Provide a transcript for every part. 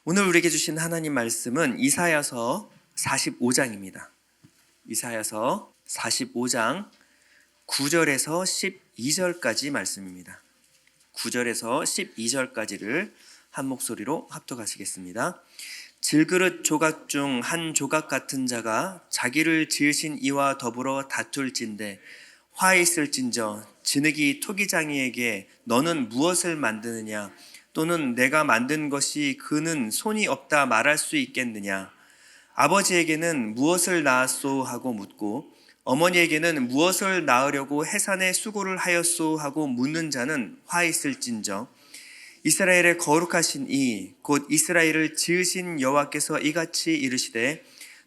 오늘 우리에게 주신 하나님 말씀은 이사야서 45장입니다. 이사야서 45장 9절에서 12절까지 말씀입니다. 9절에서 12절까지를 한 목소리로 합독하시겠습니다. 질그릇 조각 중 한 조각 같은 자가 자기를 지으신 이와 더불어 다툴진대 화 있을진저 진흙이 토기장이에게 너는 무엇을 만드느냐 또는 내가 만든 것이 그는 손이 없다 말할 수 있겠느냐. 아버지에게는 무엇을 낳았소 하고 묻고 어머니에게는 무엇을 낳으려고 해산에 수고를 하였소 하고 묻는 자는 화 있을진저 이스라엘의 거룩하신 이 곧 이스라엘을 지으신 여호와께서 이같이 이르시되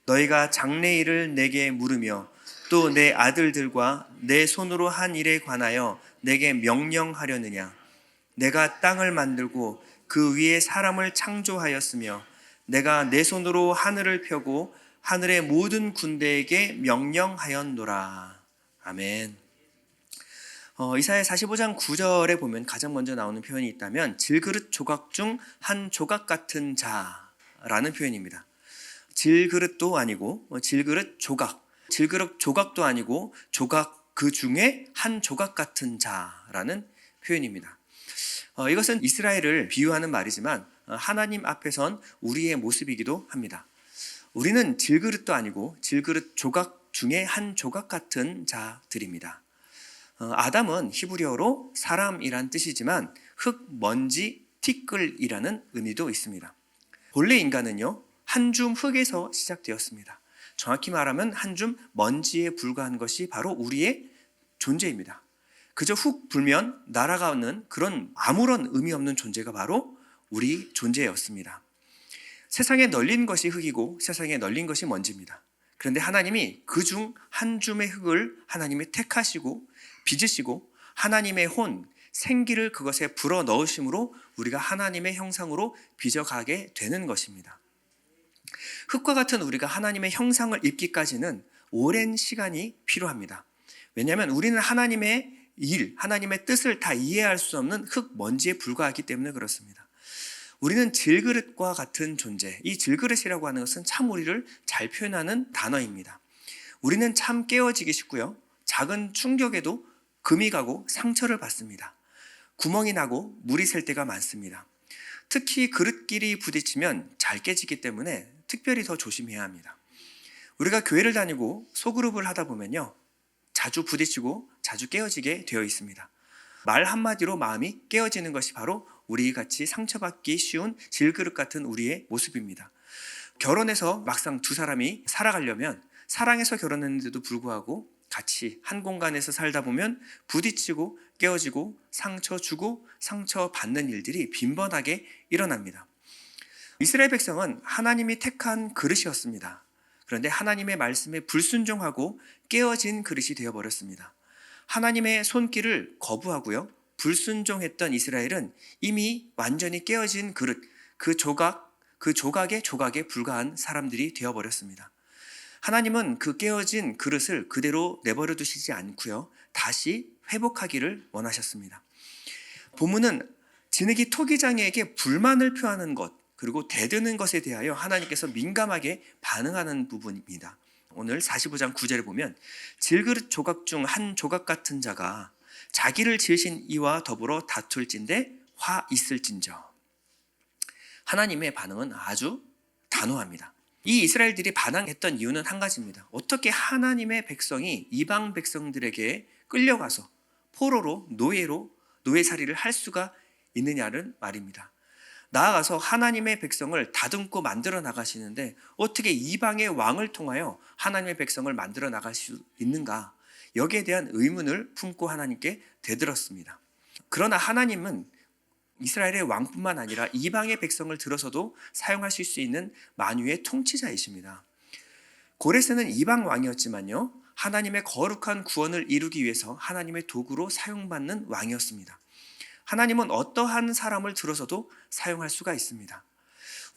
너희가 장래일을 내게 물으며 또 내 아들들과 내 손으로 한 일에 관하여 내게 명령하려느냐. 내가 땅을 만들고 그 위에 사람을 창조하였으며 내가 내 손으로 하늘을 펴고 하늘의 모든 군대에게 명령하였노라. 아멘. 이사야 45장 9절에 보면 가장 먼저 나오는 표현이 있다면 질그릇 조각 중 한 조각 같은 자라는 표현입니다. 질그릇도 아니고 질그릇 조각도 아니고 조각 그 중에 한 조각 같은 자라는 표현입니다. 이것은 이스라엘을 비유하는 말이지만 하나님 앞에선 우리의 모습이기도 합니다. 우리는 질그릇도 아니고 질그릇 조각 중에 한 조각 같은 자들입니다. 아담은 히브리어로 사람이란 뜻이지만 흙, 먼지, 티끌이라는 의미도 있습니다. 본래 인간은요, 한 줌 흙에서 시작되었습니다. 정확히 말하면 한 줌 먼지에 불과한 것이 바로 우리의 존재입니다. 그저 훅 불면 날아가는 그런 아무런 의미 없는 존재가 바로 우리 존재였습니다. 세상에 널린 것이 흙이고 세상에 널린 것이 먼지입니다. 그런데 하나님이 그중 한 줌의 흙을 하나님이 택하시고 빚으시고 하나님의 혼, 생기를 그것에 불어 넣으심으로 우리가 하나님의 형상으로 빚어가게 되는 것입니다. 흙과 같은 우리가 하나님의 형상을 입기까지는 오랜 시간이 필요합니다. 왜냐하면 우리는 하나님의 일, 하나님의 뜻을 다 이해할 수 없는 흙, 먼지에 불과하기 때문에 그렇습니다. 우리는 질그릇과 같은 존재, 이 질그릇이라고 하는 것은 참 우리를 잘 표현하는 단어입니다. 우리는 참 깨어지기 쉽고요. 작은 충격에도 금이 가고 상처를 받습니다. 구멍이 나고 물이 셀 때가 많습니다. 특히 그릇끼리 부딪히면 잘 깨지기 때문에 특별히 더 조심해야 합니다. 우리가 교회를 다니고 소그룹을 하다 보면요, 자주 부딪히고 자주 깨어지게 되어 있습니다. 말 한마디로 마음이 깨어지는 것이 바로 우리같이 상처받기 쉬운 질그릇 같은 우리의 모습입니다. 결혼해서 막상 두 사람이 살아가려면 사랑해서 결혼했는데도 불구하고 같이 한 공간에서 살다 보면 부딪히고 깨어지고 상처 주고 상처 받는 일들이 빈번하게 일어납니다. 이스라엘 백성은 하나님이 택한 그릇이었습니다. 그런데 하나님의 말씀에 불순종하고 깨어진 그릇이 되어버렸습니다. 하나님의 손길을 거부하고요, 불순종했던 이스라엘은 이미 완전히 깨어진 그릇, 그 조각에 불과한 사람들이 되어버렸습니다. 하나님은 그 깨어진 그릇을 그대로 내버려 두시지 않고요, 다시 회복하기를 원하셨습니다. 본문은 진흙이 토기장이에게 불만을 표하는 것, 그리고 대드는 것에 대하여 하나님께서 민감하게 반응하는 부분입니다. 오늘 45장 9절에 보면 질그릇 조각 중 한 조각 같은 자가 자기를 지으신 이와 더불어 다툴진대 화 있을진저. 하나님의 반응은 아주 단호합니다. 이 이스라엘들이 반항했던 이유는 한 가지입니다. 어떻게 하나님의 백성이 이방 백성들에게 끌려가서 포로로 노예살이를 할 수가 있느냐는 말입니다. 나아가서 하나님의 백성을 다듬고 만들어 나가시는데 어떻게 이방의 왕을 통하여 하나님의 백성을 만들어 나갈 수 있는가? 여기에 대한 의문을 품고 하나님께 되들었습니다. 그러나 하나님은 이스라엘의 왕뿐만 아니라 이방의 백성을 들어서도 사용하실 수 있는 만유의 통치자이십니다. 고레스는 이방 왕이었지만요, 하나님의 거룩한 구원을 이루기 위해서 하나님의 도구로 사용받는 왕이었습니다. 하나님은 어떠한 사람을 들어서도 사용할 수가 있습니다.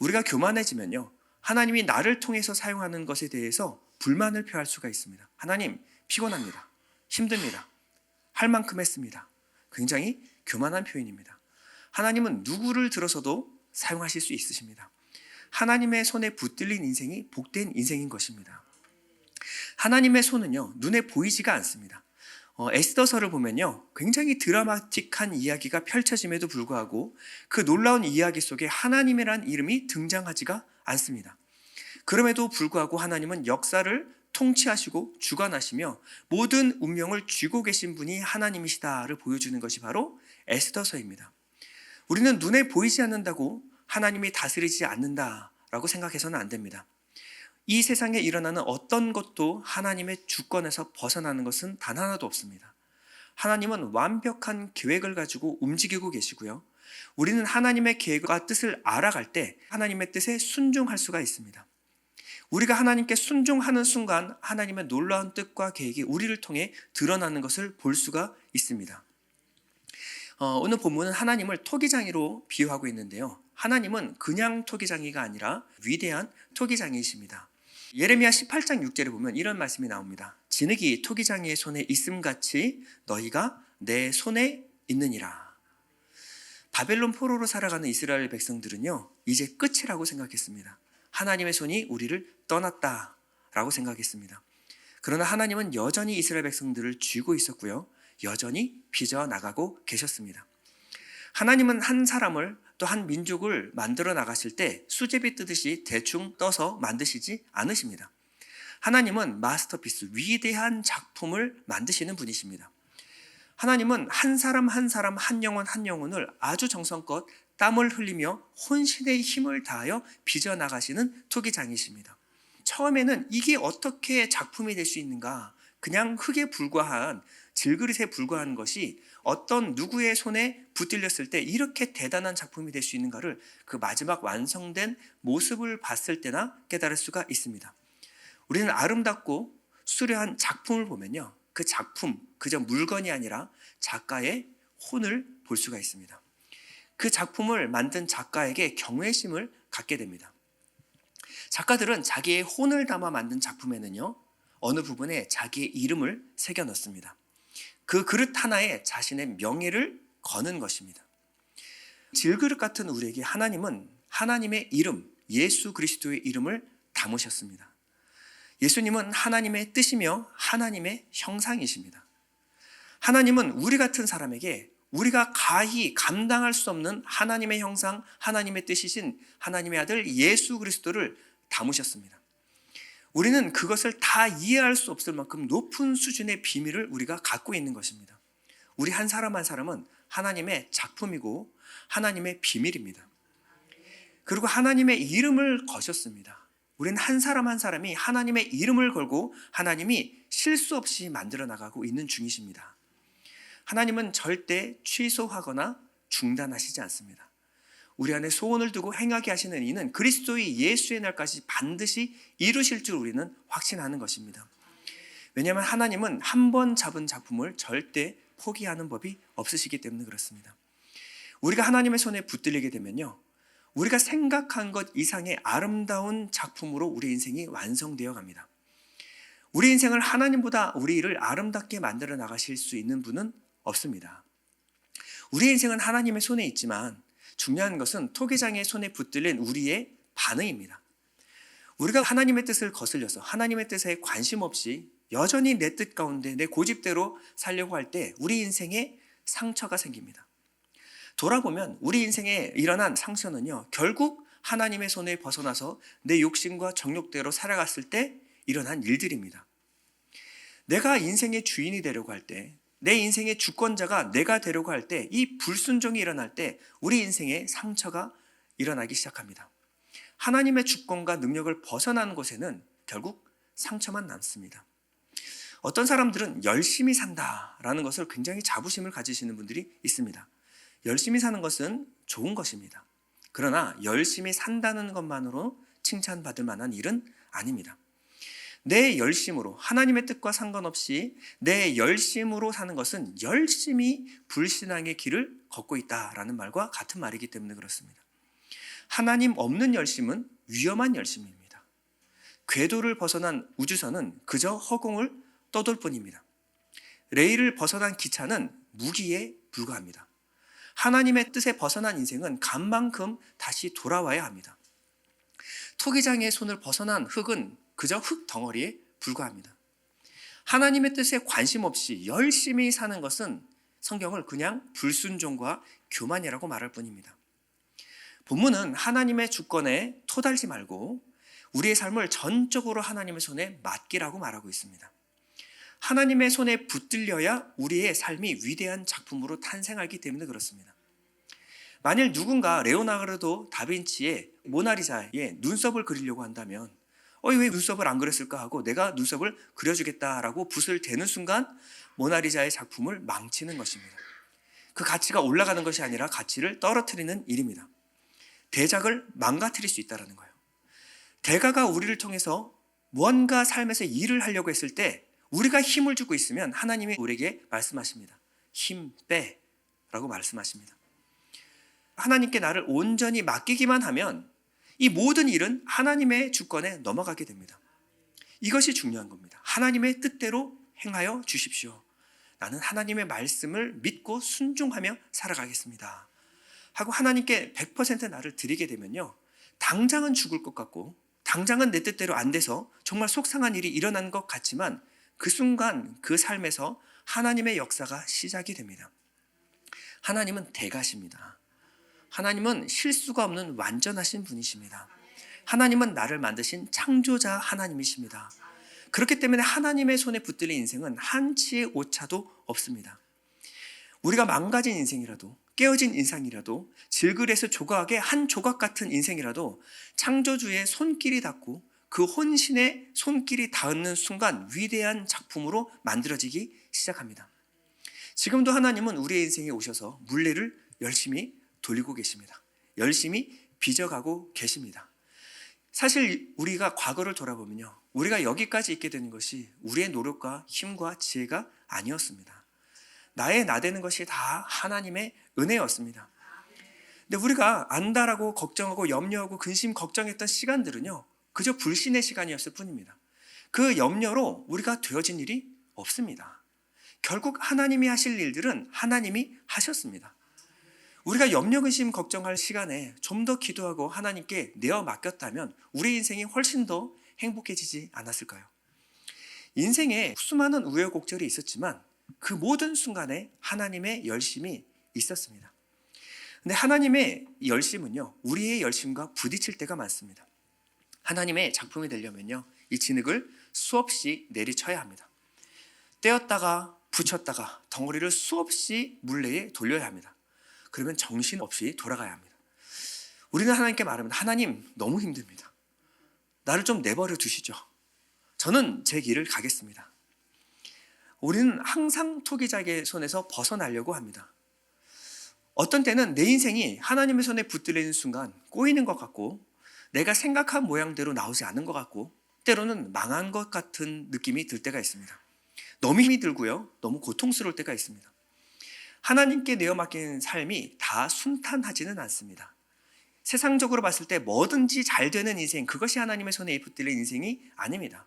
우리가 교만해지면요, 하나님이 나를 통해서 사용하는 것에 대해서 불만을 표할 수가 있습니다. 하나님, 피곤합니다. 힘듭니다. 할 만큼 했습니다. 굉장히 교만한 표현입니다. 하나님은 누구를 들어서도 사용하실 수 있으십니다. 하나님의 손에 붙들린 인생이 복된 인생인 것입니다. 하나님의 손은요, 눈에 보이지가 않습니다. 에스더서를 보면요, 굉장히 드라마틱한 이야기가 펼쳐짐에도 불구하고 그 놀라운 이야기 속에 하나님이란 이름이 등장하지가 않습니다. 그럼에도 불구하고 하나님은 역사를 통치하시고 주관하시며 모든 운명을 쥐고 계신 분이 하나님이시다를 보여주는 것이 바로 에스더서입니다. 우리는 눈에 보이지 않는다고 하나님이 다스리지 않는다라고 생각해서는 안 됩니다. 이 세상에 일어나는 어떤 것도 하나님의 주권에서 벗어나는 것은 단 하나도 없습니다. 하나님은 완벽한 계획을 가지고 움직이고 계시고요. 우리는 하나님의 계획과 뜻을 알아갈 때 하나님의 뜻에 순종할 수가 있습니다. 우리가 하나님께 순종하는 순간 하나님의 놀라운 뜻과 계획이 우리를 통해 드러나는 것을 볼 수가 있습니다. 오늘 본문은 하나님을 토기장이로 비유하고 있는데요. 하나님은 그냥 토기장이가 아니라 위대한 토기장이십니다. 예레미야 18장 6절에 보면 이런 말씀이 나옵니다. 진흙이 토기장이의 손에 있음같이 너희가 내 손에 있느니라. 바벨론 포로로 살아가는 이스라엘 백성들은요, 이제 끝이라고 생각했습니다. 하나님의 손이 우리를 떠났다라고 생각했습니다. 그러나 하나님은 여전히 이스라엘 백성들을 쥐고 있었고요, 여전히 빚어나가고 계셨습니다. 하나님은 한 사람을 또 한 민족을 만들어 나가실 때 수제비 뜨듯이 대충 떠서 만드시지 않으십니다. 하나님은 마스터피스, 위대한 작품을 만드시는 분이십니다. 하나님은 한 사람 한 사람, 한 영혼 한 영혼을 아주 정성껏 땀을 흘리며 혼신의 힘을 다하여 빚어나가시는 토기장이십니다. 처음에는 이게 어떻게 작품이 될 수 있는가, 그냥 흙에 불과한 질그릇에 불과한 것이 어떤 누구의 손에 붙들렸을 때 이렇게 대단한 작품이 될 수 있는가를 그 마지막 완성된 모습을 봤을 때나 깨달을 수가 있습니다. 우리는 아름답고 수려한 작품을 보면요, 그 작품, 그저 물건이 아니라 작가의 혼을 볼 수가 있습니다. 그 작품을 만든 작가에게 경외심을 갖게 됩니다. 작가들은 자기의 혼을 담아 만든 작품에는요, 어느 부분에 자기의 이름을 새겨 넣습니다. 그 그릇 하나에 자신의 명예를 거는 것입니다. 질그릇 같은 우리에게 하나님은 하나님의 이름, 예수 그리스도의 이름을 담으셨습니다. 예수님은 하나님의 뜻이며 하나님의 형상이십니다. 하나님은 우리 같은 사람에게 우리가 가히 감당할 수 없는 하나님의 형상, 하나님의 뜻이신 하나님의 아들 예수 그리스도를 담으셨습니다. 우리는 그것을 다 이해할 수 없을 만큼 높은 수준의 비밀을 우리가 갖고 있는 것입니다. 우리 한 사람 한 사람은 하나님의 작품이고 하나님의 비밀입니다. 그리고 하나님의 이름을 거셨습니다. 우리는 한 사람 한 사람이 하나님의 이름을 걸고 하나님이 실수 없이 만들어 나가고 있는 중이십니다. 하나님은 절대 취소하거나 중단하시지 않습니다. 우리 안에 소원을 두고 행하게 하시는 이는 그리스도의 예수의 날까지 반드시 이루실 줄 우리는 확신하는 것입니다. 왜냐하면 하나님은 한 번 잡은 작품을 절대 포기하는 법이 없으시기 때문에 그렇습니다. 우리가 하나님의 손에 붙들리게 되면요, 우리가 생각한 것 이상의 아름다운 작품으로 우리 인생이 완성되어 갑니다. 우리 인생을 하나님보다 우리를 아름답게 만들어 나가실 수 있는 분은 없습니다. 우리 인생은 하나님의 손에 있지만 중요한 것은 토기장의 손에 붙들린 우리의 반응입니다. 우리가 하나님의 뜻을 거슬려서 하나님의 뜻에 관심 없이 여전히 내 뜻 가운데 내 고집대로 살려고 할 때 우리 인생에 상처가 생깁니다. 돌아보면 우리 인생에 일어난 상처는요, 결국 하나님의 손에 벗어나서 내 욕심과 정욕대로 살아갔을 때 일어난 일들입니다. 내가 인생의 주인이 되려고 할 때, 내 인생의 주권자가 내가 되려고 할 때, 이 불순종이 일어날 때 우리 인생에 상처가 일어나기 시작합니다. 하나님의 주권과 능력을 벗어나는 곳에는 결국 상처만 남습니다. 어떤 사람들은 열심히 산다라는 것을 굉장히 자부심을 가지시는 분들이 있습니다. 열심히 사는 것은 좋은 것입니다. 그러나 열심히 산다는 것만으로 칭찬받을 만한 일은 아닙니다. 내 열심으로, 하나님의 뜻과 상관없이 내 열심으로 사는 것은 열심히 불신앙의 길을 걷고 있다라는 말과 같은 말이기 때문에 그렇습니다. 하나님 없는 열심은 위험한 열심입니다. 궤도를 벗어난 우주선은 그저 허공을 떠돌 뿐입니다. 레일을 벗어난 기차는 무기에 불과합니다. 하나님의 뜻에 벗어난 인생은 간만큼 다시 돌아와야 합니다. 토기장의 손을 벗어난 흙은 그저 흙 덩어리에 불과합니다. 하나님의 뜻에 관심 없이 열심히 사는 것은 성경을 그냥 불순종과 교만이라고 말할 뿐입니다. 본문은 하나님의 주권에 토달지 말고 우리의 삶을 전적으로 하나님의 손에 맡기라고 말하고 있습니다. 하나님의 손에 붙들려야 우리의 삶이 위대한 작품으로 탄생하기 때문에 그렇습니다. 만일 누군가 레오나르도 다빈치의 모나리자의 눈썹을 그리려고 한다면 왜 눈썹을 안 그렸을까 하고 내가 눈썹을 그려주겠다라고 붓을 대는 순간 모나리자의 작품을 망치는 것입니다. 그 가치가 올라가는 것이 아니라 가치를 떨어뜨리는 일입니다. 대작을 망가뜨릴 수 있다는 거예요. 대가가 우리를 통해서 무언가 삶에서 일을 하려고 했을 때 우리가 힘을 주고 있으면 하나님이 우리에게 말씀하십니다. 힘 빼라고 말씀하십니다. 하나님께 나를 온전히 맡기기만 하면 이 모든 일은 하나님의 주권에 넘어가게 됩니다. 이것이 중요한 겁니다. 하나님의 뜻대로 행하여 주십시오. 나는 하나님의 말씀을 믿고 순종하며 살아가겠습니다 하고 하나님께 100% 나를 드리게 되면요, 당장은 죽을 것 같고 당장은 내 뜻대로 안 돼서 정말 속상한 일이 일어난 것 같지만 그 순간 그 삶에서 하나님의 역사가 시작이 됩니다. 하나님은 대가십니다. 하나님은 실수가 없는 완전하신 분이십니다. 하나님은 나를 만드신 창조자 하나님이십니다. 그렇기 때문에 하나님의 손에 붙들린 인생은 한치의 오차도 없습니다. 우리가 망가진 인생이라도 깨어진 인생이라도 질그레스 조각의 한 조각 같은 인생이라도 창조주의 손길이 닿고 그 혼신의 손길이 닿는 순간 위대한 작품으로 만들어지기 시작합니다. 지금도 하나님은 우리의 인생에 오셔서 물레를 열심히 돌리고 계십니다. 열심히 빚어가고 계십니다. 사실 우리가 과거를 돌아보면요, 우리가 여기까지 있게 되는 것이 우리의 노력과 힘과 지혜가 아니었습니다. 나의 나대는 것이 다 하나님의 은혜였습니다. 근데 우리가 안다라고 걱정하고 염려하고 근심 걱정했던 시간들은요, 그저 불신의 시간이었을 뿐입니다. 그 염려로 우리가 되어진 일이 없습니다. 결국 하나님이 하실 일들은 하나님이 하셨습니다. 우리가 염려, 근심, 걱정할 시간에 좀 더 기도하고 하나님께 내어 맡겼다면 우리 인생이 훨씬 더 행복해지지 않았을까요? 인생에 수많은 우여곡절이 있었지만 그 모든 순간에 하나님의 열심이 있었습니다. 근데 하나님의 열심은요, 우리의 열심과 부딪힐 때가 많습니다. 하나님의 작품이 되려면요, 이 진흙을 수없이 내리쳐야 합니다. 떼었다가 붙였다가 덩어리를 수없이 물레에 돌려야 합니다. 그러면 정신없이 돌아가야 합니다. 우리는 하나님께 말합니다. 하나님, 너무 힘듭니다. 나를 좀 내버려 두시죠. 저는 제 길을 가겠습니다. 우리는 항상 토기장의 손에서 벗어나려고 합니다. 어떤 때는 내 인생이 하나님의 손에 붙들리는 순간 꼬이는 것 같고 내가 생각한 모양대로 나오지 않은 것 같고 때로는 망한 것 같은 느낌이 들 때가 있습니다. 너무 힘이 들고요, 너무 고통스러울 때가 있습니다. 하나님께 내어 맡긴 삶이 다 순탄하지는 않습니다. 세상적으로 봤을 때 뭐든지 잘 되는 인생, 그것이 하나님의 손에 붙들린 인생이 아닙니다.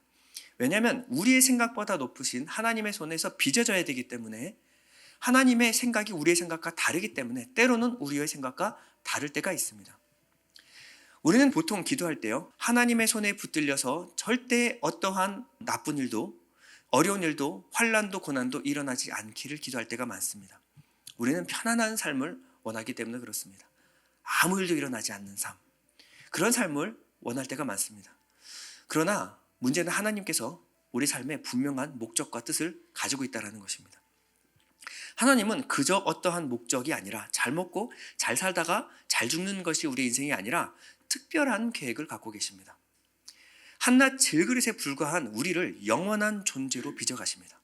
왜냐하면 우리의 생각보다 높으신 하나님의 손에서 빚어져야 되기 때문에, 하나님의 생각이 우리의 생각과 다르기 때문에 때로는 우리의 생각과 다를 때가 있습니다. 우리는 보통 기도할 때요, 하나님의 손에 붙들려서 절대 어떠한 나쁜 일도 어려운 일도 환난도 고난도 일어나지 않기를 기도할 때가 많습니다. 우리는 편안한 삶을 원하기 때문에 그렇습니다. 아무 일도 일어나지 않는 삶, 그런 삶을 원할 때가 많습니다. 그러나 문제는 하나님께서 우리 삶에 분명한 목적과 뜻을 가지고 있다는 것입니다. 하나님은 그저 어떠한 목적이 아니라 잘 먹고 잘 살다가 잘 죽는 것이 우리 인생이 아니라 특별한 계획을 갖고 계십니다. 한낱 질그릇에 불과한 우리를 영원한 존재로 빚어가십니다.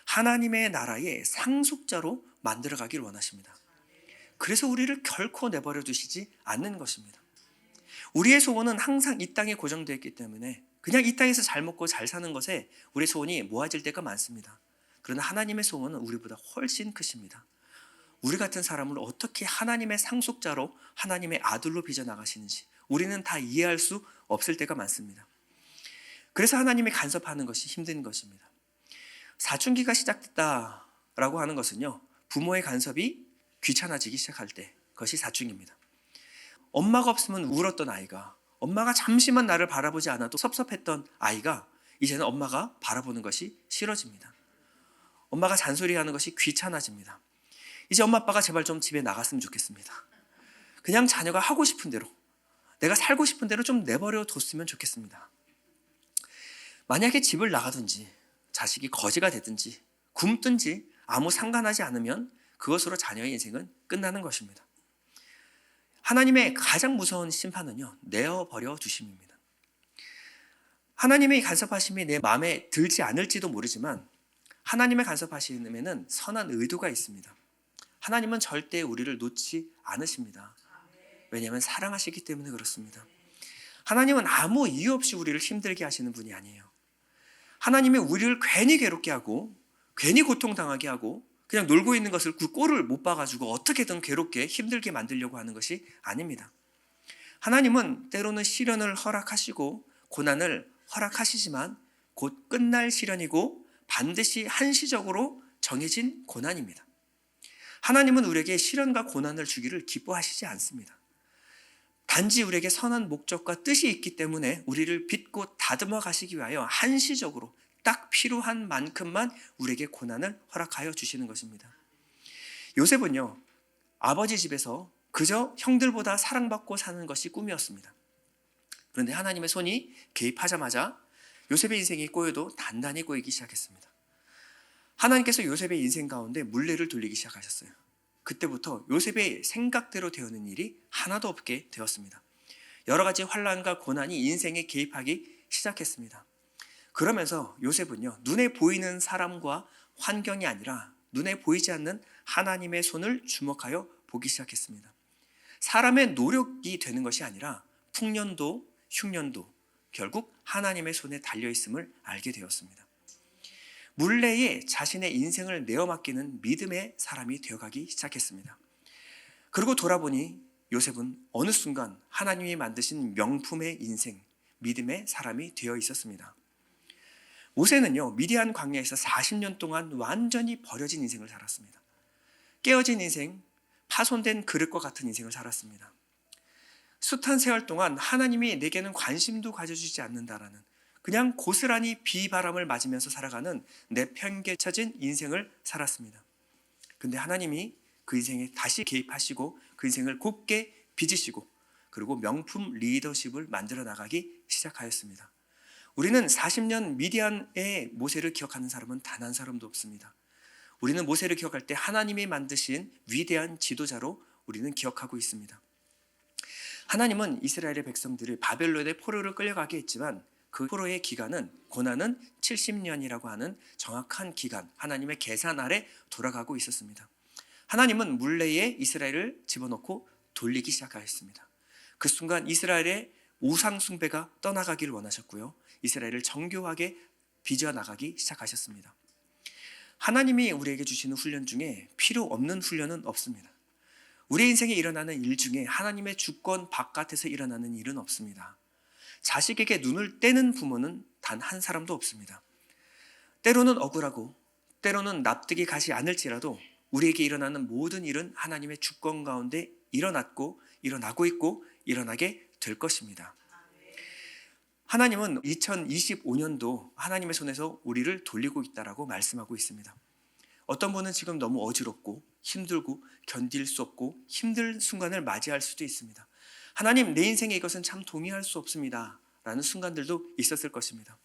하나님의 나라의 상속자로 만들어가길 원하십니다. 그래서 우리를 결코 내버려 두시지 않는 것입니다. 우리의 소원은 항상 이 땅에 고정되어 있기 때문에 그냥 이 땅에서 잘 먹고 잘 사는 것에 우리의 소원이 모아질 때가 많습니다. 그러나 하나님의 소원은 우리보다 훨씬 크십니다. 우리 같은 사람을 어떻게 하나님의 상속자로, 하나님의 아들로 빚어나가시는지 우리는 다 이해할 수 없을 때가 많습니다. 그래서 하나님이 간섭하는 것이 힘든 것입니다. 사춘기가 시작됐다라고 하는 것은요, 부모의 간섭이 귀찮아지기 시작할 때, 그것이 사춘기입니다. 엄마가 없으면 울었던 아이가 엄마가 잠시만 나를 바라보지 않아도 섭섭했던 아이가 이제는 엄마가 바라보는 것이 싫어집니다. 엄마가 잔소리하는 것이 귀찮아집니다. 이제 엄마 아빠가 제발 좀 집에 나갔으면 좋겠습니다. 그냥 자녀가 하고 싶은 대로, 내가 살고 싶은 대로 좀 내버려 뒀으면 좋겠습니다. 만약에 집을 나가든지 자식이 거지가 되든지 굶든지 아무 상관하지 않으면 그것으로 자녀의 인생은 끝나는 것입니다. 하나님의 가장 무서운 심판은요, 내어버려 두심입니다. 하나님의 간섭하심이 내 마음에 들지 않을지도 모르지만 하나님의 간섭하심에는 선한 의도가 있습니다. 하나님은 절대 우리를 놓지 않으십니다. 왜냐하면 사랑하시기 때문에 그렇습니다. 하나님은 아무 이유 없이 우리를 힘들게 하시는 분이 아니에요. 하나님이 우리를 괜히 괴롭게 하고 괜히 고통당하게 하고 그냥 놀고 있는 것을 그 꼴을 못 봐가지고 어떻게든 괴롭게 힘들게 만들려고 하는 것이 아닙니다. 하나님은 때로는 시련을 허락하시고 고난을 허락하시지만 곧 끝날 시련이고 반드시 한시적으로 정해진 고난입니다. 하나님은 우리에게 시련과 고난을 주기를 기뻐하시지 않습니다. 단지 우리에게 선한 목적과 뜻이 있기 때문에 우리를 빚고 다듬어 가시기 위하여 한시적으로 딱 필요한 만큼만 우리에게 고난을 허락하여 주시는 것입니다. 요셉은요, 아버지 집에서 그저 형들보다 사랑받고 사는 것이 꿈이었습니다. 그런데 하나님의 손이 개입하자마자 요셉의 인생이 꼬여도 단단히 꼬이기 시작했습니다. 하나님께서 요셉의 인생 가운데 물레를 돌리기 시작하셨어요. 그때부터 요셉의 생각대로 되어는 일이 하나도 없게 되었습니다. 여러 가지 환난과 고난이 인생에 개입하기 시작했습니다. 그러면서 요셉은요, 눈에 보이는 사람과 환경이 아니라 눈에 보이지 않는 하나님의 손을 주목하여 보기 시작했습니다. 사람의 노력이 되는 것이 아니라 풍년도, 흉년도 결국 하나님의 손에 달려있음을 알게 되었습니다. 물레에 자신의 인생을 내어 맡기는 믿음의 사람이 되어가기 시작했습니다. 그리고 돌아보니 요셉은 어느 순간 하나님이 만드신 명품의 인생, 믿음의 사람이 되어 있었습니다. 모세는요, 미디안 광야에서 40년 동안 완전히 버려진 인생을 살았습니다. 깨어진 인생, 파손된 그릇과 같은 인생을 살았습니다. 숱한 세월 동안 하나님이 내게는 관심도 가져주지 않는다라는 그냥 고스란히 비바람을 맞으면서 살아가는 내팽개쳐진 인생을 살았습니다. 근데 하나님이 그 인생에 다시 개입하시고 그 인생을 곱게 빚으시고 그리고 명품 리더십을 만들어 나가기 시작하였습니다. 우리는 40년 미디안의 모세를 기억하는 사람은 단 한 사람도 없습니다. 우리는 모세를 기억할 때 하나님이 만드신 위대한 지도자로 우리는 기억하고 있습니다. 하나님은 이스라엘의 백성들을 바벨론의 포로를 끌려가게 했지만 그 포로의 기간은 고난은 70년이라고 하는 정확한 기간, 하나님의 계산 아래 돌아가고 있었습니다. 하나님은 물레에 이스라엘을 집어넣고 돌리기 시작하였습니다. 그 순간 이스라엘의 우상 숭배가 떠나가기를 원하셨고요, 이스라엘을 정교하게 빚어나가기 시작하셨습니다. 하나님이 우리에게 주시는 훈련 중에 필요 없는 훈련은 없습니다. 우리 인생에 일어나는 일 중에 하나님의 주권 바깥에서 일어나는 일은 없습니다. 자식에게 눈을 떼는 부모는 단 한 사람도 없습니다. 때로는 억울하고 때로는 납득이 가지 않을지라도 우리에게 일어나는 모든 일은 하나님의 주권 가운데 일어났고 일어나고 있고 일어나게 될 것입니다. 하나님은 2025년도 하나님의 손에서 우리를 돌리고 있다라고 말씀하고 있습니다. 어떤 분은 지금 너무 어지럽고 힘들고 견딜 수 없고 힘든 순간을 맞이할 수도 있습니다. 하나님, 내 인생에 이것은 참 동의할 수 없습니다 라는 순간들도 있었을 것입니다.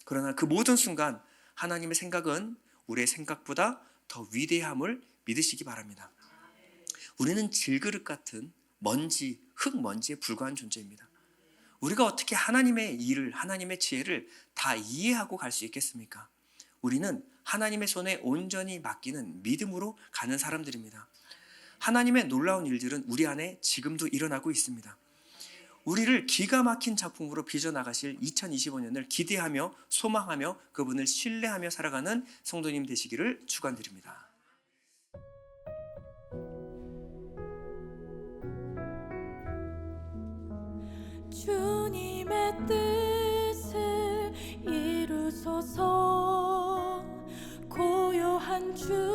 그러나 그 모든 순간 하나님의 생각은 우리의 생각보다 더 위대함을 믿으시기 바랍니다. 우리는 질그릇 같은 먼지, 흙먼지에 불과한 존재입니다. 우리가 어떻게 하나님의 일을, 하나님의 지혜를 다 이해하고 갈 수 있겠습니까? 우리는 하나님의 손에 온전히 맡기는 믿음으로 가는 사람들입니다. 하나님의 놀라운 일들은 우리 안에 지금도 일어나고 있습니다. 우리를 기가 막힌 작품으로 빚어나가실 2025년을 기대하며 소망하며 그분을 신뢰하며 살아가는 성도님 되시기를 축원드립니다. 주님의 뜻을 이루소서. 고요한 주